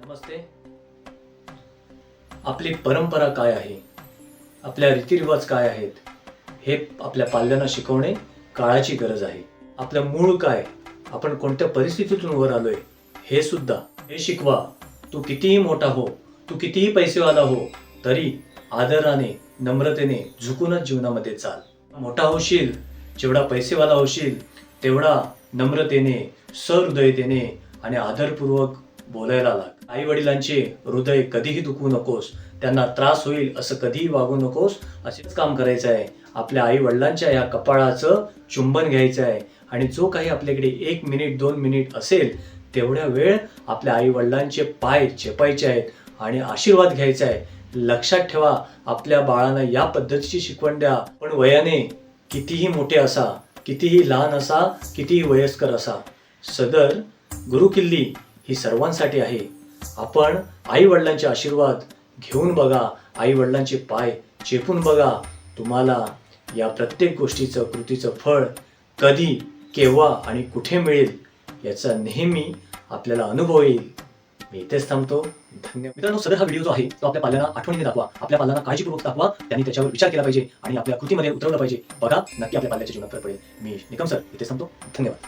नमस्ते. आपली परंपरा काय आहे, आपल्या रीतिरिवाज काय आहेत, हे आपल्या पाल्यांना शिकवणे काळाची गरज आहे. आपलं मूळ काय, आपण कोणत्या परिस्थितीतून वर आलोय हे सुद्धा हे शिकवा. तू कितीही मोठा हो, तू कितीही पैसेवाला हो, तरी आदराने नम्रतेने झुकूनच जीवनामध्ये चाल. मोठा होशील, जेवढा पैसेवाला होशील, तेवढा नम्रतेने, सहृदयतेने आणि आदरपूर्वक बोलायला लाग. आई वडिलांचे हृदय कधीही दुखवू नकोस, त्यांना त्रास होईल असं कधीही वागू नकोस. असेच काम करायचं आहे. आपल्या आई वडिलांच्या या कपाळाचं चुंबन घ्यायचं आहे आणि जो काही आपल्याकडे 1 मिनिट 2 मिनिट असेल तेवढ्या वेळ आपल्या आई वडिलांचे पाय चेपायचे आहेत आणि आशीर्वाद घ्यायचा आहे. लक्षात ठेवा, आपल्या बाळांना या पद्धतीची शिकवण द्या. पण वयाने कितीही मोठे असा, कितीही लहान असा, कितीही वयस्कर असा, सदर गुरुकिल्ली ही सर्वांसाठी आहे. आपण आई वडिलांचे आशीर्वाद घेऊन बघा, आई वडिलांचे पाय चेपून बघा. तुम्हाला या प्रत्येक गोष्टीचं, कृतीचं फळ कधी, केव्हा आणि कुठे मिळेल याचा नेहमी आपल्याला अनुभव येईल. मी इथेच थांबतो. धन्यवाद. मित्रांनो, सदर हा व्हिडिओ जो आहे तो आपल्या पाल्यांना आठवणीने दाखवा, आपल्या पाल्यांना काळजीपूर्वक दाखवा. त्यांनी त्याच्यावर विचार केला पाहिजे आणि आपल्या कृतीमध्ये उतरवलं पाहिजे. बघा, नक्की आपल्या पाल्याच्या जीवनात फरक पडेल. मी निकम सर इथेच थांबतो. धन्यवाद.